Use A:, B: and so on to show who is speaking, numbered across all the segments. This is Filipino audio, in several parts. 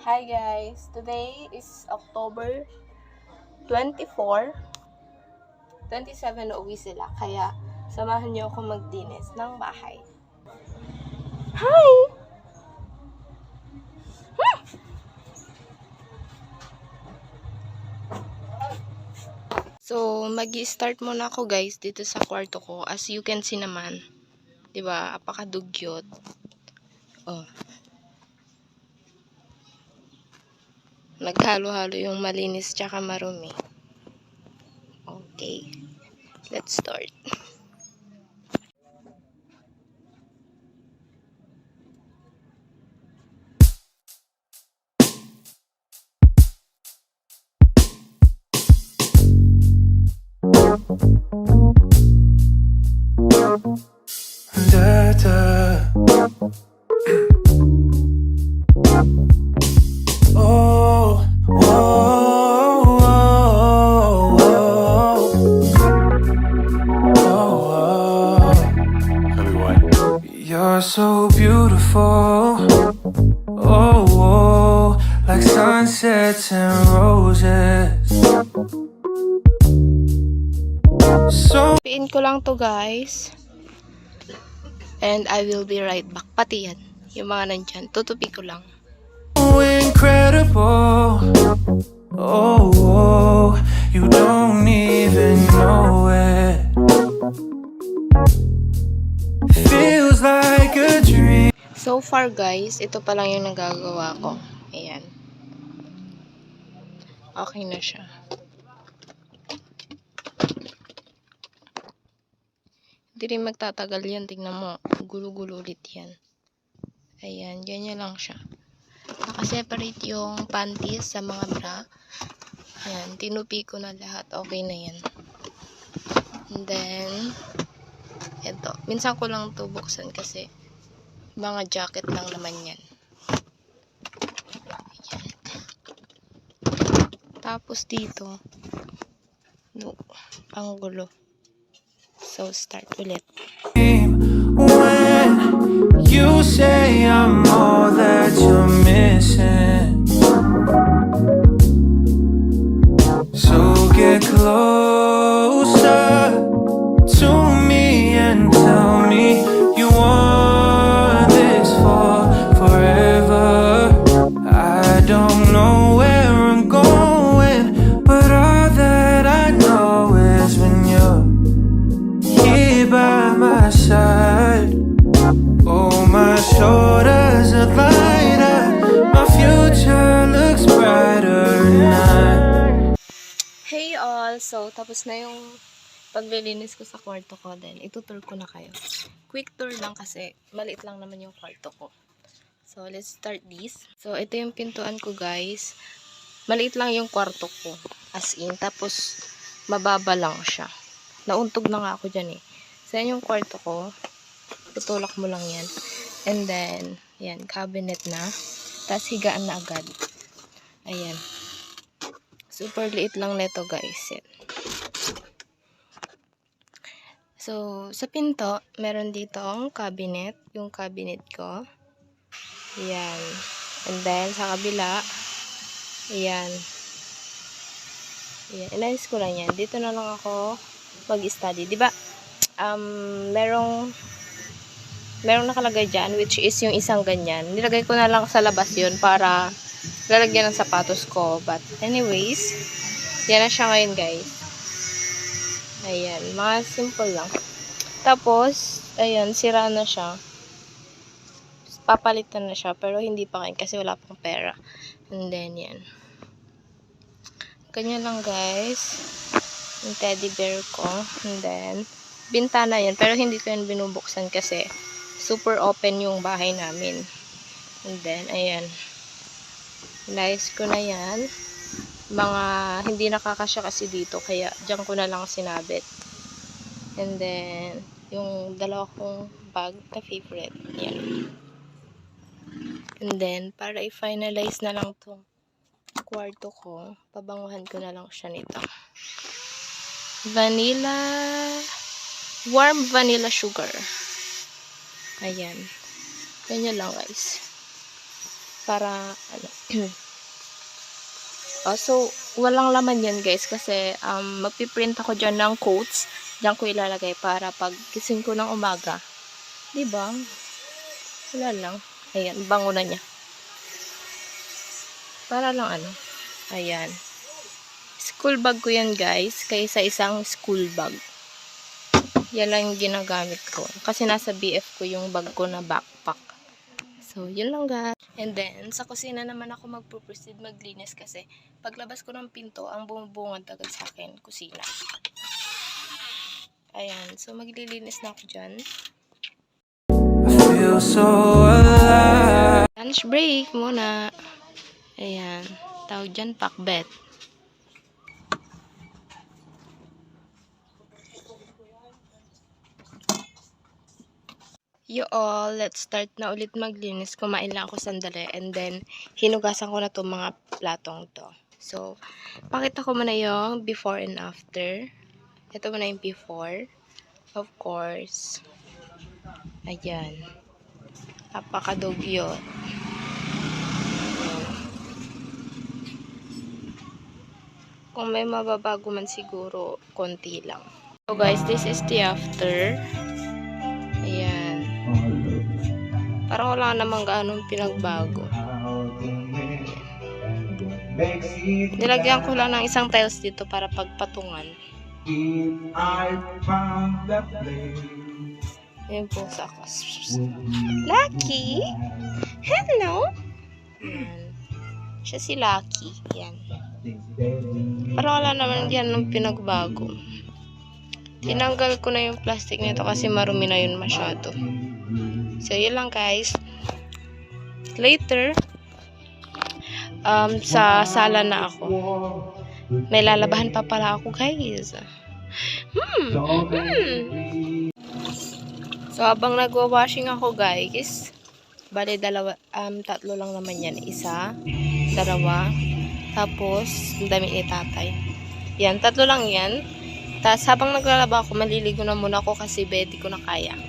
A: Hi guys! Today is October 24. 27 na uwi sila. Kaya samahan niyo ako magdinis ng bahay. Hi! So, mag-i-start muna ako guys dito sa kwarto ko. As you can see naman, 'di ba? Apakadugyot. Oh. Naghalo-halo yung malinis tsaka marumi. Okay. Let's start.
B: You're so beautiful, oh, like sunsets and roses. So
A: Piin ko lang to guys. And I will be right back. Pati yan. Yung mga nandyan. Tutupi ko lang.
B: incredible, oh, you don't even know it. Feels like a dream.
A: So far guys, ito pa lang yung nagagawa ko. Ayan. Okay na siya. Hindi rin magtatagal yan. Tingnan mo. Gulo-gulo ulit yan. Ayan. Ganyan lang siya. Nakaseparate yung panties sa mga bra. Ayan. Tinupi ko na lahat. Okay na yan. And then, ito. Minsan ko lang ito buksan kasi mga jacket lang naman yan. Ayan. Tapos dito, no, ang gulo. So, start ulit.
B: When you say I'm all that you're missing, so get closer to me and tell me you want this for forever. I don't know where I'm going, but all that I know is when you're here by my side. Oh, my shoulders are lighter, my future looks brighter tonight.
A: Hey all! So, tapos na yung paglilinis ko sa kwarto ko. Then, itutour ko na kayo. Quick tour lang kasi maliit lang naman yung kwarto ko. So, let's start this. So, ito yung pintuan ko guys. Maliit lang yung kwarto ko. As in. Tapos, mababa lang siya. Nauntog na nga ako dyan eh. So, yan yung kwarto ko. Tutulak mo lang yan. And then, yan. Cabinet na. Tapos, higaan na agad. Ayan. Super liit lang neto guys. Yan. So, sa pinto, meron dito ang cabinet. Yung cabinet ko. Ayan. And then, sa kabila, ayan. Ayan. Inayos ko lang yan. Dito na lang ako mag-study. Diba, merong nakalagay dyan, which is yung isang ganyan. Nilagay ko na lang sa labas yun para lalagyan ng sapatos ko. But, anyways, yan na siya ngayon, guys. Ayan. Mga simple lang. Tapos, ayan, sira na siya. Papalitan na siya, pero hindi pa kain kasi wala pang pera. And then, yan. Ganyan lang, guys. Yung teddy bear ko. And then, bintana yan. Pero hindi ko yan binubuksan kasi super open yung bahay namin. And then, ayan. Inayos ko na yan. Mga hindi nakakasya kasi dito. Kaya, dyan ko na lang sinabit. And then, yung dalawa kong bag na favorite. Yan. And then, para i-finalize na lang itong kwarto ko, pabanguhan ko na lang siya nito. Warm vanilla sugar. Ayan. Ganyan lang guys. Para, ano, so, walang laman yan guys kasi magpiprint ako dyan ng quotes. Diyan ko ilalagay para pag gising ko ng umaga. Diba? Wala lang. Ayan, bango na niya. Para lang ano. Ayan. School bag ko yan guys. Kaysa isang school bag. Yan lang yung ginagamit ko. Kasi nasa BF ko yung bag ko na backpack. So, yun lang guys. And then, sa kusina naman ako magpo-proceed maglinis kasi paglabas ko ng pinto, ang bumubungad agad sa akin, kusina. Ayan. So, maglilinis na ako dyan.
B: I feel so alive.
A: Lunch break muna. Ayan. Tawag dyan, pakbet. You all, let's start na ulit maglinis. Kumain lang ako sandali and then hinugasan ko na itong mga platong to. So, pakita ko muna yung before and after. Ito muna yung before. Of course. Ayan. Napakadugyo. Kung may mababago man siguro, konti lang. So guys, this is the after. Ayan. Parang wala namang ganong pinagbago. Nilagyan ko lang ng isang tiles dito para pagpatungan. Ayan po sa ako. Lucky! Hello! Ayan. Siya si Lucky. Ayan. Parang wala naman yan ng pinagbago. Tinanggal ko na yung plastic nito kasi marumi na yun masyado. So, yun lang guys. Later, sa sala na ako. May lalabahan pa pala ako guys. So, habang nagwa-washing ako guys, bale tatlo lang naman yan. Isa, dalawa, tapos, ang dami ni tatay. Yan, tatlo lang yan. Tapos, habang naglalaba ako, maliligo na muna ako kasi bedi ko na kaya.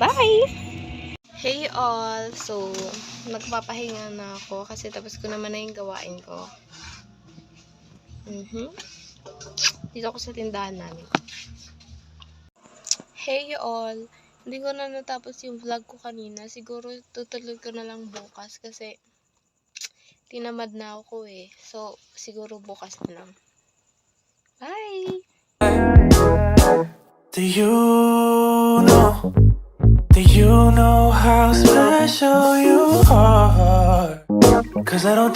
A: Bye! Hey all! So, nagpapahinga na ako kasi tapos ko naman na yung gawain ko. Dito ako sa tindahan namin. Hey all! Hindi ko na natapos yung vlog ko kanina. Siguro tutuloy ko na lang bukas kasi tinamad na ako eh. So, siguro bukas na lang. Bye!
B: Do you know? Do you know how special you are? 'Cause I don't think